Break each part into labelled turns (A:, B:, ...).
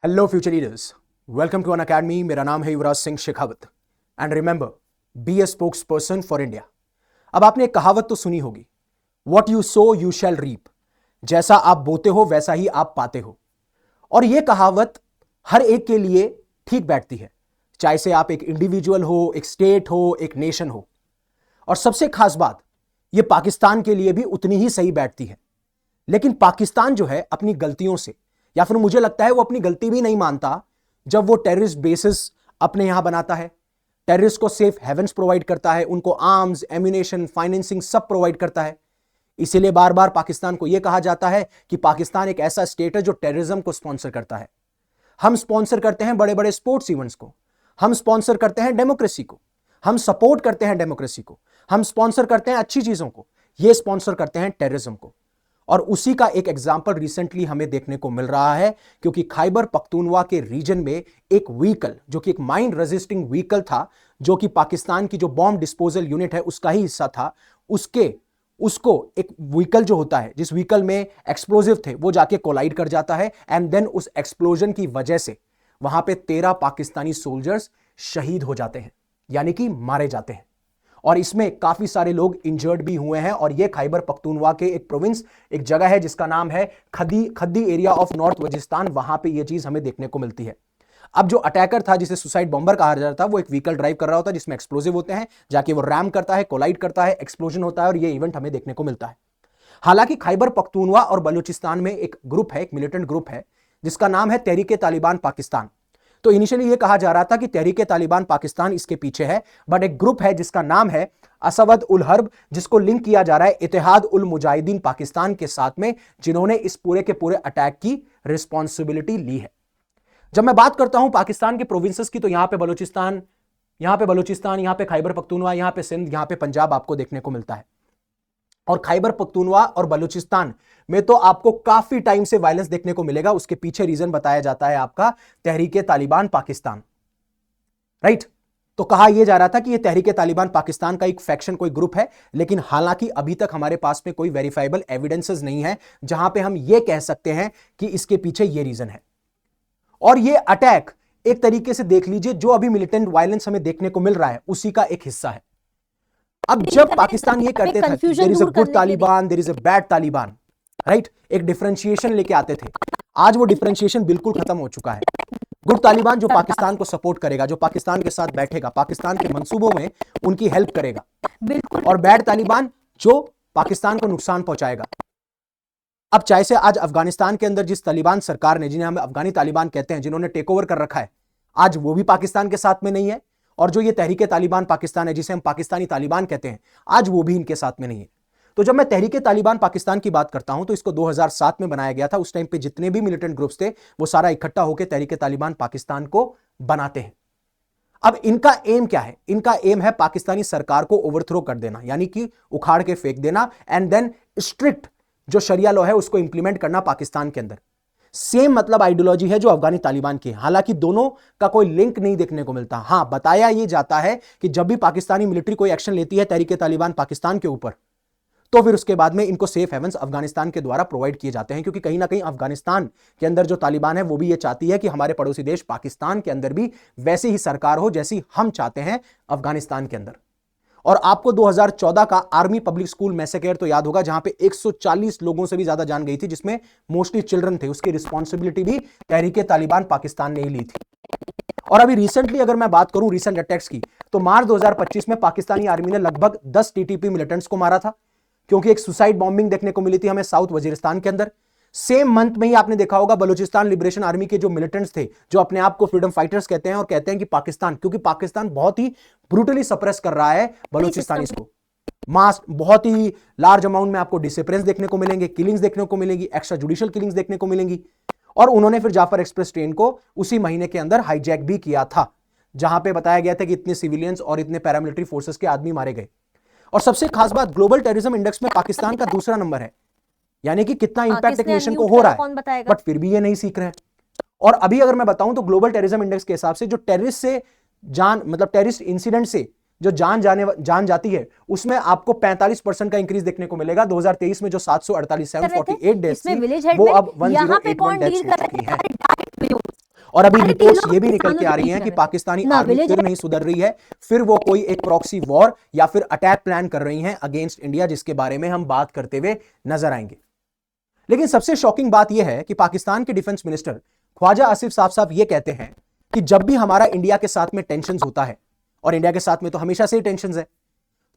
A: Hello future leaders, welcome to Unacademy. मेरा नाम है Yuvraj Singh Shekhawat and remember, be a spokesperson for India. अब आपने एक कहावत तो सुनी होगी, what you sow you shall reap. जैसा आप बोते हो वैसा ही आप पाते हो। और यह कहावत हर एक के लिए ठीक बैठती है, चाहे से आप एक इंडिविजुअल हो, एक स्टेट हो, एक नेशन हो। और सबसे खास बात, यह पाकिस्तान के लिए भी उतनी ही सही बैठती है। लेकिन पाकिस्तान जो है अपनी गलतियों से, या फिर मुझे लगता है वो अपनी गलती भी नहीं मानता जब वो टेररिस्ट बेसिस अपने यहां बनाता है, टेररिस्ट को सेफ हेवंस प्रोवाइड करता है, उनको आर्म्स, एम्यूनेशन, फाइनेंसिंग सब प्रोवाइड करता है। इसीलिए बार बार पाकिस्तान को यह कहा जाता है कि पाकिस्तान एक ऐसा स्टेट है जो टेररिज्म को स्पॉन्सर करता है। हम स्पॉन्सर करते हैं बड़े बड़े स्पोर्ट्स इवेंट्स को, हम स्पॉन्सर करते हैं डेमोक्रेसी को, हम सपोर्ट करते हैं डेमोक्रेसी को, हम स्पॉन्सर करते हैं अच्छी चीजों को, ये स्पॉन्सर करते हैं टेररिज्म को। और उसी का एक एग्जाम्पल रिसेंटली हमें देखने को मिल रहा है, क्योंकि खैबर पख्तूनवा के रीजन में एक व्हीकल, जो कि एक माइंड रेजिस्टिंग व्हीकल था, जो कि पाकिस्तान की जो बॉम्ब डिस्पोजल यूनिट है उसका ही हिस्सा था, उसको एक व्हीकल जो होता है, जिस व्हीकल में एक्सप्लोजिव थे, वो जाके कोलाइड कर जाता है। एंड देन उस एक्सप्लोजन की वजह से वहां पे 13 पाकिस्तानी सोल्जर्स शहीद हो जाते हैं, यानी कि मारे जाते हैं। और इसमें काफी सारे लोग इंजर्ड भी हुए हैं। और यह खैबर पख्तूनवा के एक प्रोविंस, एक जगह है जिसका नाम है खद्दी एरिया ऑफ नॉर्थ वजिस्तान, वहां पे यह चीज हमें देखने को मिलती है। अब जो अटैकर था, जिसे सुसाइड बॉम्बर कहा जाता था, वो एक व्हीकल ड्राइव कर रहा होता है जिसमें एक्सप्लोजिव होते हैं, जाके वो रैम करता है, कोलाइड करता है, एक्सप्लोजन होता है और यह इवेंट हमें देखने को मिलता है। हालांकि खैबर पख्तूनवा और बलूचिस्तान में एक ग्रुप है, एक मिलिटेंट ग्रुप है जिसका नाम है तहरीक-ए-तालिबान पाकिस्तान। तो इनिशियली यह कहा जा रहा था कि तहरीक-ए-तालिबान पाकिस्तान इसके पीछे है, बट एक ग्रुप है जिसका नाम है असवद उल हर्ब, जिसको लिंक किया जा रहा है इत्तेहाद उल मुजाहिदीन पाकिस्तान के साथ में, जिन्होंने इस पूरे के पूरे अटैक की रिस्पॉन्सिबिलिटी ली है। जब मैं बात करता हूं पाकिस्तान के प्रोविंसेस की, तो यहां पे बलूचिस्तान, यहां पे खैबर पख्तूनवा, यहां पे सिंध, यहां पे पंजाब आपको देखने को मिलता है। और खैबर पख्तूनवा और बलूचिस्तान में तो आपको काफी टाइम से वायलेंस देखने को मिलेगा। उसके पीछे रीजन बताया जाता है आपका तहरीक-ए-तालिबान पाकिस्तान, राइट। तो कहा यह जा रहा था कि यह तहरीक-ए-तालिबान पाकिस्तान का एक फैक्शन, कोई ग्रुप है, लेकिन हालांकि अभी तक हमारे पास में कोई वेरीफाइबल एविडेंसेस नहीं है जहां पे हम यह कह सकते हैं कि इसके पीछे यह रीजन है। और यह अटैक एक तरीके से देख लीजिए, जो अभी मिलिटेंट वायलेंस हमें देखने को मिल रहा है उसी का एक हिस्सा है। अब जब पाकिस्तान ये करते थे, there is a good Taliban, there is a bad Taliban, right, एक डिफरेंशिएशन लेके आते थे। आज वो डिफरेंशिएशन बिल्कुल खत्म हो चुका है। गुड तालिबान जो पाकिस्तान को सपोर्ट करेगा, जो पाकिस्तान के साथ बैठेगा, पाकिस्तान के मंसूबों में उनकी हेल्प करेगा, बिल्कुल। और बैड तालिबान जो पाकिस्तान को नुकसान पहुंचाएगा। अब चाहे से आज अफगानिस्तान के अंदर जिस तालिबान सरकार ने, जिन्हें हम अफगानी तालिबान कहते हैं, जिन्होंने टेक ओवर कर रखा है, आज वो भी पाकिस्तान के साथ में नहीं है। और जो ये तहरीक-ए-तालिबान पाकिस्तान है, जिसे हम पाकिस्तानी तालिबान कहते हैं, आज वो भी इनके साथ में नहीं है। तो जब मैं तहरीक-ए-तालिबान पाकिस्तान की बात करता हूं, तो इसको 2007 में बनाया गया था। उस टाइम पे जितने भी मिलिटेंट ग्रुप्स थे, वो सारा इकट्ठा होकर तहरीक-ए-तालिबान पाकिस्तान को बनाते हैं। अब इनका एम क्या है? इनका एम है पाकिस्तानी सरकार को ओवरथ्रो कर देना, यानी कि उखाड़ के फेंक देना, एंड देन स्ट्रिक्ट जो शरिया लॉ है उसको इंप्लीमेंट करना पाकिस्तान के अंदर। सेम मतलब आइडियोलॉजी है जो अफगानी तालिबान की है। हालांकि दोनों का कोई लिंक नहीं देखने को मिलता। हां, बताया यह जाता है कि जब भी पाकिस्तानी मिलिट्री कोई एक्शन लेती है तहरीक-ए-तालिबान पाकिस्तान के ऊपर, तो फिर उसके बाद में इनको सेफ हेवंस अफगानिस्तान के द्वारा प्रोवाइड किए जाते हैं, क्योंकि कहीं ना कहीं अफगानिस्तान के अंदर जो तालिबान है वो भी ये चाहती है कि हमारे पड़ोसी देश पाकिस्तान के अंदर भी वैसी ही सरकार हो जैसी हम चाहते हैं अफगानिस्तान के अंदर। और आपको 2014 का आर्मी पब्लिक स्कूल मैसेकेयर तो याद होगा, जहां पे 140 लोगों से भी ज्यादा जान गई थी, जिसमें मोस्टली चिल्ड्रन थे। उसकी रिस्पॉन्सिबिलिटी भी तहरीक-ए-तालिबान पाकिस्तान ने ही ली थी। और अभी रिसेंटली अगर मैं बात करूं रिसेंट अटैक्स की, तो मार्च 2025 में पाकिस्तानी आर्मी ने लगभग 10 टीटीपी मिलिटेंट्स को मारा था, क्योंकि एक सुसाइड बॉम्बिंग देखने को मिली थी हमें साउथ वजीरिस्तान के अंदर। सेम मंथ में ही आपने देखा होगा बलूचिस्तान लिबरेशन आर्मी के जो मिलिटेंट्स थे, जो अपने आप को फ्रीडम फाइटर्स कहते हैं और कहते हैं कि पाकिस्तान, क्योंकि पाकिस्तान बहुत ही ब्रूटली सप्रेस कर रहा है बलूचिस्तानीज को, मास बहुत ही लार्ज अमाउंट में आपको डिसअपियरेंस देखने को मिलेंगे, किलिंग्स देखने को मिलेंगी, एक्स्ट्रा जुडिशियल किलिंग्स देखने को मिलेंगी। और उन्होंने फिर जाफर एक्सप्रेस ट्रेन को उसी महीने के अंदर हाईजैक भी किया था, जहां पे बताया गया था कि इतने सिविलियंस और इतने पैरामिलिट्री फोर्सेस के आदमी मारे गए। और सबसे खास बात, ग्लोबल टेररिज्म इंडेक्स में पाकिस्तान का दूसरा नंबर है, यानी कि कितना इंपैक्ट एक नेशन को हो रहा है, बट फिर भी ये नहीं सीख रहे हैं। और अभी अगर मैं बताऊं तो ग्लोबल टेररिज्म इंडेक्स के हिसाब से जो टेररिस्ट से जान, मतलब टेररिस्ट इंसिडेंट से जो जान जाती है, उसमें आपको 45% का इंक्रीज देखने को मिलेगा। 2023 में जो 748 748 डेथ्स थी, वो अब 1081 डेथ्स हो चुकी है। और अभी रिपोर्ट्स ये भी निकल के आ रही हैं कि पाकिस्तानी आर्मी फिर नहीं सुधर रही है, फिर वो कोई एक प्रॉक्सी वॉर या फिर अटैक प्लान कर रही हैं अगेंस्ट इंडिया, जिसके बारे में हम बात करते हुए नजर आएंगे। लेकिन सबसे शॉकिंग बात यह है कि पाकिस्तान के डिफेंस मिनिस्टर ख्वाजा आसिफ साफ ये कहते हैं कि जब भी हमारा इंडिया के साथ में टेंशन होता है, और इंडिया के साथ में तो हमेशा से ही टेंशन है,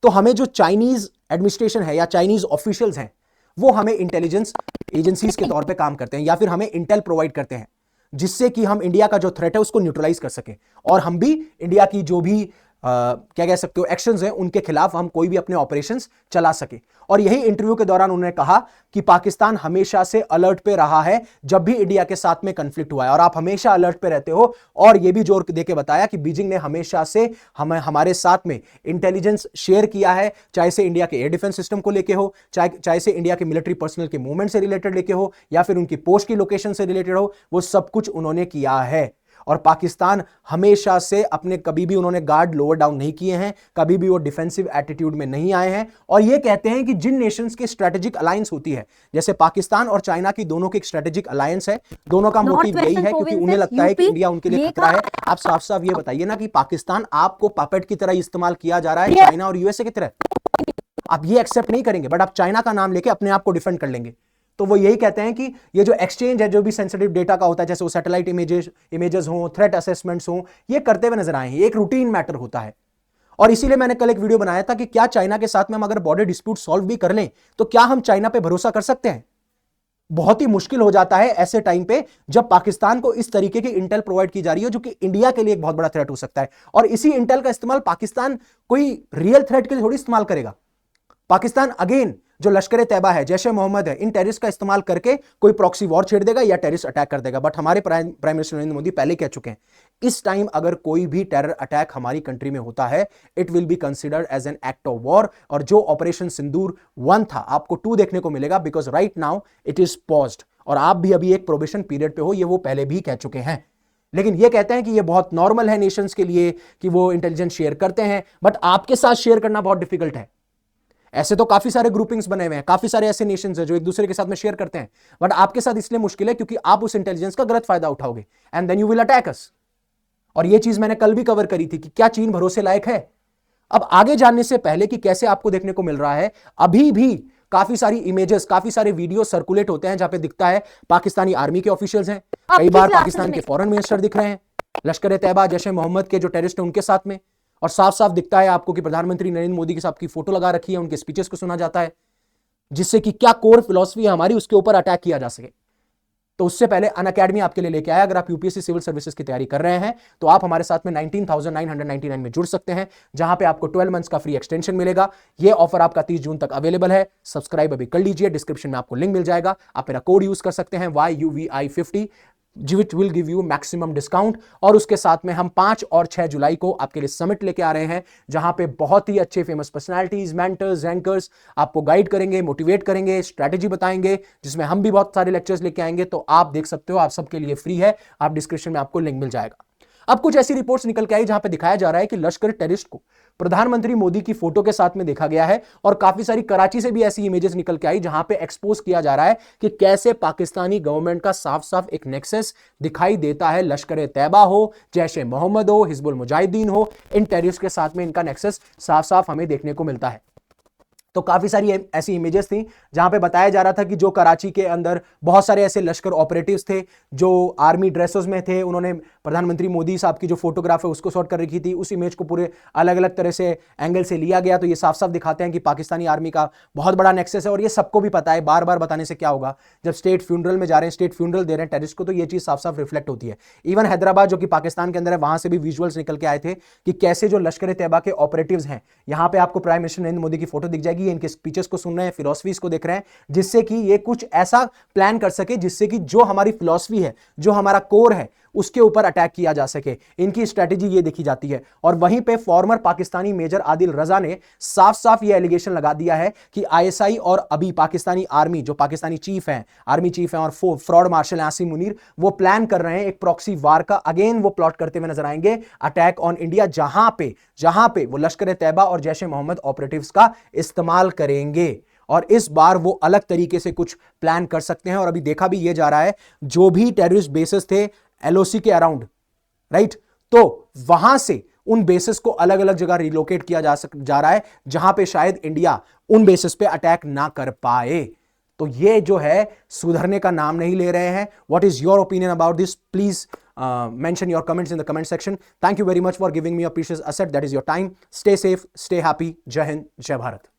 A: तो हमें जो चाइनीज एडमिनिस्ट्रेशन है या चाइनीज ऑफिशियल्स हैं वो हमें इंटेलिजेंस एजेंसीज के तौर पे काम करते हैं या फिर हमें इंटेल प्रोवाइड करते हैं, जिससे कि हम इंडिया का जो थ्रेट है उसको न्यूट्रलाइज कर सकें और हम भी इंडिया की जो भी क्या कह सकते हो एक्शंस हैं उनके खिलाफ हम कोई भी अपने ऑपरेशंस चला सके। और यही इंटरव्यू के दौरान उन्होंने कहा कि पाकिस्तान हमेशा से अलर्ट पे रहा है जब भी इंडिया के साथ में कंफ्लिक्ट हुआ है, और आप हमेशा अलर्ट पे रहते हो। और यह भी जोर देके बताया कि बीजिंग ने हमेशा से हमारे साथ में इंटेलिजेंस शेयर किया है, चाहे से इंडिया के एयर डिफेंस सिस्टम को लेके हो, चाहे से इंडिया के मिलिट्री पर्सनल के मूवमेंट से रिलेटेड लेके हो या फिर उनकी पोस्ट की लोकेशन से रिलेटेड हो, वो सब कुछ उन्होंने किया है। और पाकिस्तान हमेशा से अपने कभी भी उन्होंने गार्ड लोअर डाउन नहीं किए हैं, कभी भी वो डिफेंसिव एटीट्यूड में नहीं आए हैं। और ये कहते हैं कि जिन नेशंस की स्ट्रेटेजिक अलायंस होती है, जैसे पाकिस्तान और चाइना की दोनों की एक स्ट्रेटेजिक अलायंस है, दोनों का मोटिव यही है क्योंकि उन्हें लगता है कि इंडिया उनके लिए खतरा है। आप साफ साफ ये बताइए ना कि पाकिस्तान आपको पपेट की तरह इस्तेमाल किया जा रहा है चाइना और यूएसए की तरह, आप ये एक्सेप्ट नहीं करेंगे, बट आप चाइना का नाम लेके अपने आप को डिफेंड कर लेंगे। तो वो यही कहते हैं कि ये जो एक्सचेंज है जो भी सेंसिटिव डेटा का होता है, जैसे वो सैटेलाइट इमेजेस हो, थ्रेट असेसमेंट्स हो, ये करते हुए नजर आए हैं, एक रूटीन मैटर होता है। और इसीलिए मैंने कल एक वीडियो बनाया था कि क्या चाइना के साथ में हम अगर बॉर्डर डिस्प्यूट सॉल्व भी कर लें तो क्या हम चाइना पे भरोसा कर सकते हैं? बहुत ही मुश्किल हो जाता है ऐसे टाइम पे जब पाकिस्तान को इस तरीके की इंटेल प्रोवाइड की जा रही है जो कि इंडिया के लिए एक बहुत बड़ा थ्रेट हो सकता है। और इसी इंटेल का इस्तेमाल पाकिस्तान कोई रियल थ्रेट के लिए थोड़ी इस्तेमाल करेगा। पाकिस्तान अगेन जो लश्कर तैयबा है, जैश ए मोहम्मद है, इन टेररिस्ट का इस्तेमाल करके कोई प्रॉक्सी वॉर छेड़ देगा या टेररिस्ट अटैक कर देगा। बट हमारे प्राइम मिनिस्टर नरेंद्र मोदी पहले कह चुके हैं, इस टाइम अगर कोई भी टेरर अटैक हमारी कंट्री में होता है, it will be considered as an act of war. और जो ऑपरेशन सिंदूर 1 था, आपको 2 देखने को मिलेगा, because right now it is paused. और आप भी अभी एक प्रोबेशन पीरियड पे हो, ये वो पहले भी कह चुके हैं। लेकिन ये कहते हैं कि ये बहुत नॉर्मल है नेशंस के लिए कि वो इंटेलिजेंस शेयर करते हैं, बट आपके साथ शेयर करना बहुत डिफिकल्ट है। ऐसे तो काफी सारे ग्रुपिंग्स बने हुए हैं, काफी सारे ऐसे नेशंस हैं जो एक दूसरे के साथ में शेयर करते हैं, बट आपके साथ इसलिए मुश्किल है क्योंकि आप उस इंटेलिजेंस का गलत फायदा उठाओगे and then you will attack us. और ये चीज मैंने कल भी कवर करी थी कि क्या चीन भरोसे लायक है। अब आगे जानने से पहले कि कैसे आपको देखने को मिल रहा है, अभी भी काफी सारी इमेजेस, काफी सारे वीडियो सर्कुलेट होते हैं जहां पे दिखता है पाकिस्तानी आर्मी के ऑफिशियल्स हैं, कई बार पाकिस्तान के फॉरेन मिनिस्टर दिख रहे हैं, लश्कर तैयबा जैश ए मोहम्मद के जो टेररिस्ट हैं उनके साथ में, और साफ साफ दिखता है आपको कि प्रधानमंत्री नरेंद्र मोदी के साथ की फोटो लगा रखी है, उनके स्पीचेस को सुना जाता है, जिससे कि क्या कोर फिलॉसफी है हमारी उसके ऊपर अटैक किया जा सके। तो उससे पहले अनअकैडमी आपके लिए लेके आया। अगर आप यूपीएससी सिविल सर्विसेज की तैयारी कर रहे हैं तो आप हमारे साथ में 19,999 में जुड़ सकते हैं, जहां पे आपको 12 मंथ्स का फ्री एक्सटेंशन मिलेगा। ये ऑफर आपका 30 जून तक अवेलेबल है। सब्सक्राइब अभी कर लीजिए, डिस्क्रिप्शन में आपको लिंक मिल जाएगा, आप मेरा कोड यूज कर सकते हैं YUVI50, which will give you maximum discount। और उसके साथ में हम 5 और 6 जुलाई को आपके लिए समिट लेके आ रहे हैं, जहां पे बहुत ही अच्छे फेमस पर्सनालिटीज, मेंटर्स, रैंकर्स आपको गाइड करेंगे, मोटिवेट करेंगे, स्ट्रैटेजी बताएंगे, जिसमें हम भी बहुत सारे लेक्चर्स लेके आएंगे। तो आप देख सकते हो, आप सबके लिए फ्री है, आप डिस्क्रिप्शन में आपको लिंक मिल जाएगा। अब कुछ ऐसी रिपोर्ट्स निकल के आई जहां पे दिखाया जा रहा है कि लश्कर टेररिस्ट को प्रधानमंत्री मोदी की फोटो के साथ में देखा गया है, और काफी सारी कराची से भी ऐसी इमेजेस निकल के आई जहां पे एक्सपोज किया जा रहा है कि कैसे पाकिस्तानी गवर्नमेंट का साफ साफ एक नेक्सस दिखाई देता है। लश्कर तैयबा हो, जैश ए मोहम्मद हो, हिजबुल मुजाहिदीन हो, इन टेररिस्ट के साथ में इनका नेक्सस साफ साफ हमें देखने को मिलता है। तो काफी सारी ऐसी इमेजेस थी जहां पे बताया जा रहा था कि जो कराची के अंदर बहुत सारे ऐसे लश्कर ऑपरेटिव्स थे जो आर्मी ड्रेसेस में थे, उन्होंने प्रधानमंत्री मोदी साहब की जो फोटोग्राफ है उसको शॉट कर रखी थी। उस इमेज को पूरे अलग अलग तरह से एंगल से लिया गया, तो ये साफ साफ दिखाते हैं कि पाकिस्तानी आर्मी का बहुत बड़ा नेक्सस है। और ये सबको भी पता है, बार बार बताने से क्या होगा, जब स्टेट फ्यूनरल में जा रहे हैं, स्टेट फ्यूनरल दे रहे हैं टेररिस्ट को, तो ये चीज साफ साफ रिफ्लेक्ट होती है। इवन हैदराबाद जो कि पाकिस्तान के अंदर है, वहां से भी विजुअल्स निकल के आए थे कि कैसे जो लश्कर तैयबा के ऑपरेटिव्स हैं, यहां पे आपको प्राइम मिनिस्टर नरेंद्र मोदी की फोटो दिख जाएगी, इनके स्पीचेस को सुन रहे हैं, फिलॉसफीज को देख रहे हैं, जिससे कि ये कुछ ऐसा प्लान कर सके जिससे कि जो हमारी फिलॉसफी है, जो हमारा कोर है, उसके ऊपर अटैक किया जा सके। इनकी स्ट्रेटेजी ये देखी जाती है। और वहीं पे फॉर्मर पाकिस्तानी मेजर आदिल रजा ने साफ साफ ये एलिगेशन लगा दिया है कि आईएसआई और अभी पाकिस्तानी आर्मी, जो पाकिस्तानी चीफ हैं, आर्मी चीफ हैं और फ्रॉड मार्शल आसिम मुनीर, वो प्लान कर रहे हैं एक प्रॉक्सी वार का। अगेन वो प्लॉट करते हुए नजर आएंगे, अटैक ऑन इंडिया, जहां पे वो लश्कर तैयबा और जैश ए मोहम्मद ऑपरेटिव्स का इस्तेमाल करेंगे। और इस बार वो अलग तरीके से कुछ प्लान कर सकते हैं। और अभी देखा भी ये जा रहा है, जो भी टेररिस्ट बेसेस थे एलओसी के अराउंड, राइट? तो वहां से उन बेसिस को अलग अलग जगह रिलोकेट किया जा रहा है जहां पे शायद इंडिया उन बेसिस पे अटैक ना कर पाए। तो ये जो है सुधरने का नाम नहीं ले रहे हैं। What is your opinion about this? Please mention your comments in the comment section. Thank you very much for giving me a precious asset, that is your time. Stay safe, stay happy. Jai Hind, Jai Bharat.